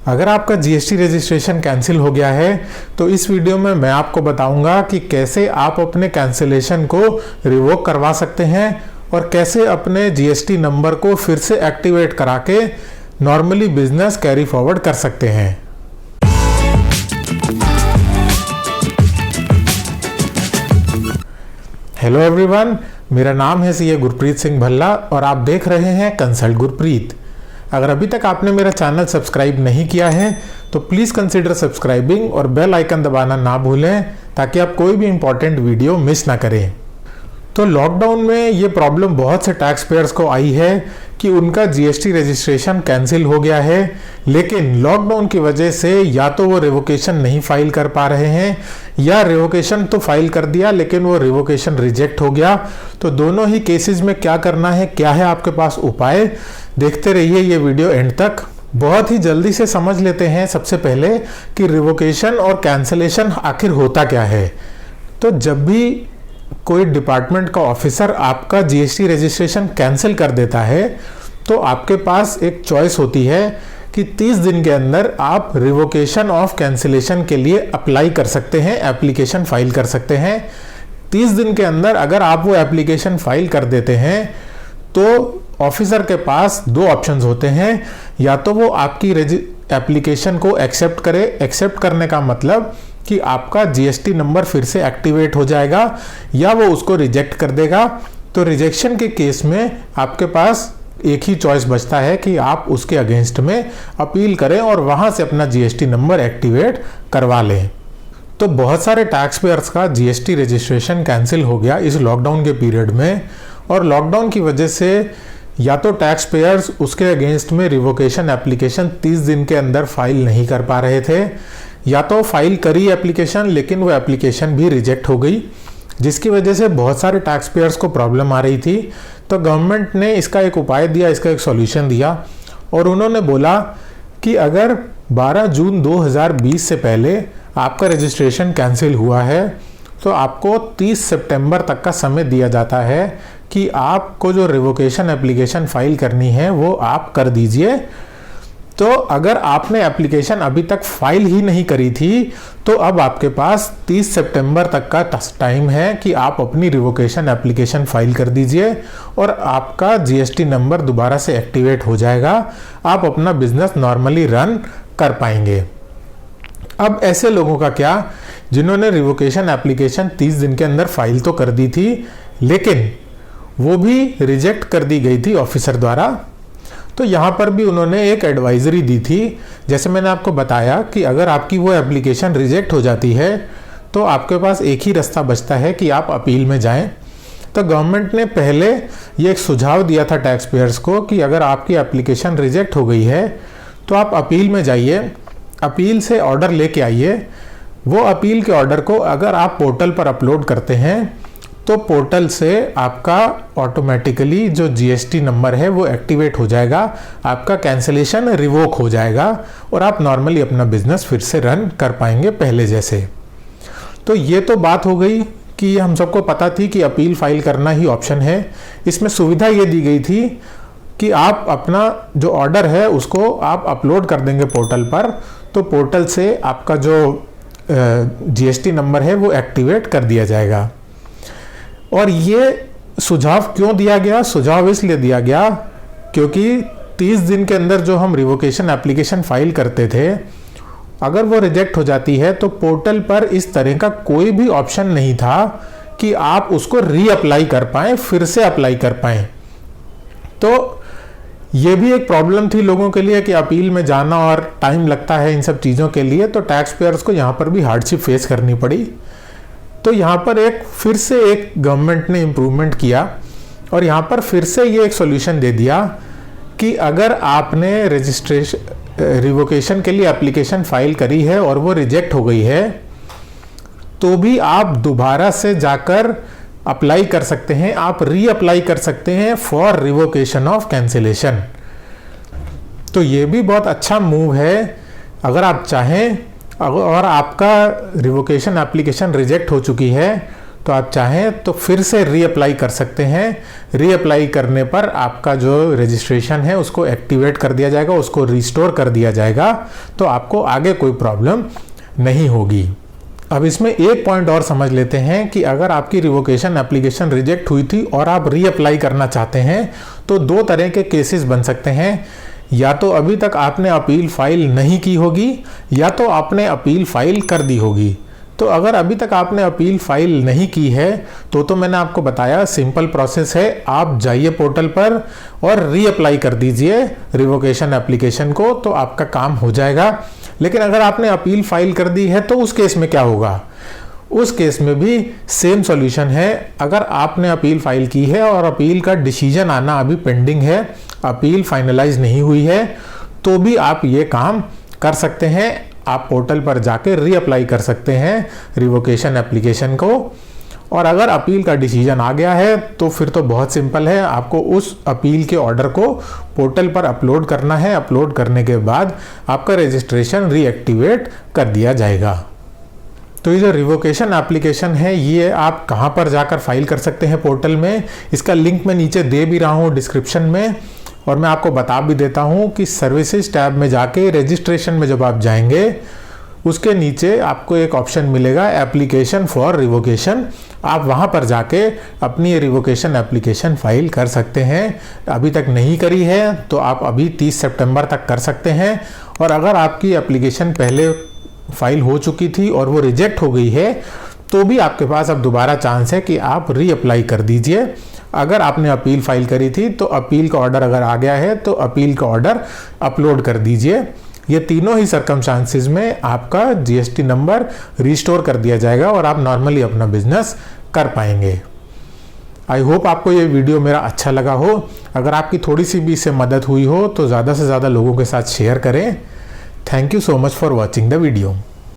अगर आपका GST registration cancel हो गया है तो इस वीडियो में मैं आपको बताऊंगा कि कैसे आप अपने कैंसिलेशन को रिवोक करवा सकते हैं और कैसे अपने जीएसटी नंबर को फिर से एक्टिवेट करा के नॉर्मली बिजनेस कैरी फॉरवर्ड कर सकते हैं। हेलो एवरीवन, मेरा नाम है सीए गुरप्रीत सिंह भल्ला और आप देख रहे हैं कंसल्ट गुरप्रीत। अगर अभी तक आपने मेरा चैनल सब्सक्राइब नहीं किया है तो प्लीज़ कंसिडर सब्सक्राइबिंग और बेल आइकन दबाना ना भूलें ताकि आप कोई भी इंपॉर्टेंट वीडियो मिस ना करें। तो लॉकडाउन में ये प्रॉब्लम बहुत से टैक्स पेयर्स को आई है कि उनका जीएसटी रजिस्ट्रेशन कैंसिल हो गया है, लेकिन लॉकडाउन की वजह से या तो वो रिवोकेशन नहीं फाइल कर पा रहे हैं या रिवोकेशन तो फाइल कर दिया लेकिन वो रिवोकेशन रिजेक्ट हो गया। तो दोनों ही केसेस में क्या करना है, क्या है आपके पास उपाय, देखते रहिए ये वीडियो एंड तक। बहुत ही जल्दी से समझ लेते हैं सबसे पहले कि रिवोकेशन और कैंसिलेशन आखिर होता क्या है। तो जब भी कोई डिपार्टमेंट का ऑफिसर आपका जीएसटी रजिस्ट्रेशन कैंसिल कर देता है तो आपके पास एक चॉइस होती है कि 30 दिन के अंदर आप रिवोकेशन ऑफ कैंसिलेशन के लिए अप्लाई कर सकते हैं, एप्लीकेशन फाइल कर सकते हैं। 30 दिन के अंदर अगर आप वो एप्लीकेशन फाइल कर देते हैं तो ऑफिसर के पास दो ऑप्शंस होते हैं, या तो वो आपकी एप्लीकेशन को एक्सेप्ट करे। एक्सेप्ट करने का मतलब कि आपका जीएसटी नंबर फिर से एक्टिवेट हो जाएगा, या वो उसको रिजेक्ट कर देगा। तो रिजेक्शन के केस में आपके पास एक ही चॉइस बचता है कि आप उसके अगेंस्ट में अपील करें और वहां से अपना जीएसटी नंबर एक्टिवेट करवा लें। तो बहुत सारे टैक्स पेयर्स का जीएसटी रजिस्ट्रेशन कैंसिल हो गया इस लॉकडाउन के पीरियड में, और लॉकडाउन की वजह से या तो टैक्स पेयर्स उसके अगेंस्ट में रिवोकेशन एप्लीकेशन 30 दिन के अंदर फाइल नहीं कर पा रहे थे, या तो फाइल करी एप्लीकेशन लेकिन वो एप्लीकेशन भी रिजेक्ट हो गई, जिसकी वजह से बहुत सारे टैक्स पेयर्स को प्रॉब्लम आ रही थी। तो गवर्नमेंट ने इसका एक उपाय दिया, इसका एक सॉल्यूशन दिया, और उन्होंने बोला कि अगर 12 जून 2020 से पहले आपका रजिस्ट्रेशन कैंसिल हुआ है तो आपको 30 सितंबर तक का समय दिया जाता है कि आपको जो रिवोकेशन एप्लीकेशन फाइल करनी है वो आप कर दीजिए। तो अगर आपने एप्लीकेशन अभी तक फाइल ही नहीं करी थी तो अब आपके पास 30 सितंबर तक का टाइम है कि आप अपनी रिवोकेशन एप्लीकेशन फाइल कर दीजिए और आपका जीएसटी नंबर दोबारा से एक्टिवेट हो जाएगा। आप अपना बिजनेस नॉर्मली रन कर पाएंगे। अब ऐसे लोगों का क्या जिन्होंने रिवोकेशन एप्लीकेशन 30 दिन के अंदर फाइल तो कर दी थी लेकिन वो भी रिजेक्ट कर दी गई थी ऑफिसर द्वारा। तो यहाँ पर भी उन्होंने एक एडवाइजरी दी थी। जैसे मैंने आपको बताया कि अगर आपकी वो एप्लीकेशन रिजेक्ट हो जाती है तो आपके पास एक ही रास्ता बचता है कि आप अपील में जाएं। तो गवर्नमेंट ने पहले ये एक सुझाव दिया था टैक्स पेयर्स को कि अगर आपकी एप्लीकेशन रिजेक्ट हो गई है तो आप अपील में जाइए, अपील से ऑर्डर लेके आइए। वो अपील के ऑर्डर को अगर आप पोर्टल पर अपलोड करते हैं तो पोर्टल से आपका ऑटोमेटिकली जो जीएसटी नंबर है वो एक्टिवेट हो जाएगा, आपका कैंसिलेशन रिवोक हो जाएगा और आप नॉर्मली अपना बिजनेस फिर से रन कर पाएंगे पहले जैसे। तो ये तो बात हो गई कि हम सबको पता थी कि अपील फाइल करना ही ऑप्शन है। इसमें सुविधा ये दी गई थी कि आप अपना जो ऑर्डर है उसको आप अपलोड कर देंगे पोर्टल पर, तो पोर्टल से आपका जो जीएसटी नंबर है वो एक्टिवेट कर दिया जाएगा। और ये सुझाव क्यों दिया गया? सुझाव इसलिए दिया गया क्योंकि 30 दिन के अंदर जो हम रिवोकेशन एप्लीकेशन फाइल करते थे, अगर वो रिजेक्ट हो जाती है तो पोर्टल पर इस तरह का कोई भी ऑप्शन नहीं था कि आप उसको रीअप्लाई कर पाएँ, फिर से अप्लाई कर पाएँ। तो ये भी एक प्रॉब्लम थी लोगों के लिए कि अपील में जाना और टाइम लगता है इन सब चीज़ों के लिए, तो टैक्स पेयर्स को यहाँ पर भी हार्डशिप फेस करनी पड़ी। तो यहाँ पर फिर से एक गवर्नमेंट ने इम्प्रूवमेंट किया और यहाँ पर फिर से ये एक सॉल्यूशन दे दिया कि अगर आपने रिवोकेशन के लिए एप्लीकेशन फाइल करी है और वो रिजेक्ट हो गई है तो भी आप दोबारा से जाकर अप्लाई कर सकते हैं, आप रीअप्लाई कर सकते हैं फॉर रिवोकेशन ऑफ कैंसिलेशन। तो ये भी बहुत अच्छा मूव है। अगर आप चाहें और आपका रिवोकेशन एप्लीकेशन रिजेक्ट हो चुकी है तो तो आप चाहें तो फिर से रीअप्लाई कर सकते हैं। रीअप्लाई करने पर आपका जो रजिस्ट्रेशन है उसको एक्टिवेट कर दिया जाएगा, उसको रिस्टोर कर दिया जाएगा, तो आपको आगे कोई प्रॉब्लम नहीं होगी। अब इसमें एक पॉइंट और समझ लेते हैं कि अगर आपकी रिवोकेशन एप्लीकेशन रिजेक्ट हुई थी और आप रीअप्लाई करना चाहते हैं तो दो तरह के केसेस बन सकते हैं। या तो अभी तक आपने अपील फाइल नहीं की होगी या तो आपने अपील फाइल कर दी होगी। तो अगर अभी तक आपने अपील फाइल नहीं की है तो मैंने आपको बताया सिंपल प्रोसेस है, आप जाइए पोर्टल पर और रीअप्लाई कर दीजिए रिवोकेशन एप्लीकेशन को, तो आपका काम हो जाएगा। लेकिन अगर आपने अपील फाइल कर दी है तो उस केस में क्या होगा? उस केस में भी सेम सॉल्यूशन है। अगर आपने अपील फाइल की है और अपील का डिसीजन आना अभी पेंडिंग है, अपील फाइनलाइज नहीं हुई है, तो भी आप ये काम कर सकते हैं। आप पोर्टल पर जाकर रीअप्लाई कर सकते हैं रिवोकेशन एप्लीकेशन को। और अगर अपील का डिसीजन आ गया है तो फिर तो बहुत सिंपल है, आपको उस अपील के ऑर्डर को पोर्टल पर अपलोड करना है। अपलोड करने के बाद आपका रजिस्ट्रेशन रीएक्टिवेट कर दिया जाएगा। तो ये जो रिवोकेशन एप्लीकेशन है ये आप कहाँ पर जाकर फाइल कर सकते हैं पोर्टल में, इसका लिंक मैं नीचे दे भी रहा हूँ डिस्क्रिप्शन में। और मैं आपको बता भी देता हूँ कि सर्विसेज टैब में जाके रजिस्ट्रेशन में जब आप जाएंगे उसके नीचे आपको एक ऑप्शन मिलेगा एप्लीकेशन फॉर रिवोकेशन। आप वहाँ पर जाके अपनी रिवोकेशन एप्लीकेशन फाइल कर सकते हैं। अभी तक नहीं करी है तो आप अभी 30 सितंबर तक कर सकते हैं। और अगर आपकी एप्लीकेशन पहले फाइल हो चुकी थी और वो रिजेक्ट हो गई है तो भी आपके पास अब दोबारा चांस है कि आप रीअप्लाई कर दीजिए। अगर आपने अपील फाइल करी थी तो अपील का ऑर्डर अगर आ गया है तो अपील का ऑर्डर अपलोड कर दीजिए। ये तीनों ही सर्कमस्टांसिस में आपका जीएसटी नंबर रिस्टोर कर दिया जाएगा और आप नॉर्मली अपना बिजनेस कर पाएंगे। आई होप आपको ये वीडियो मेरा अच्छा लगा हो। अगर आपकी थोड़ी सी भी इससे मदद हुई हो तो ज़्यादा से ज़्यादा लोगों के साथ शेयर करें। Thank you so much for watching the video.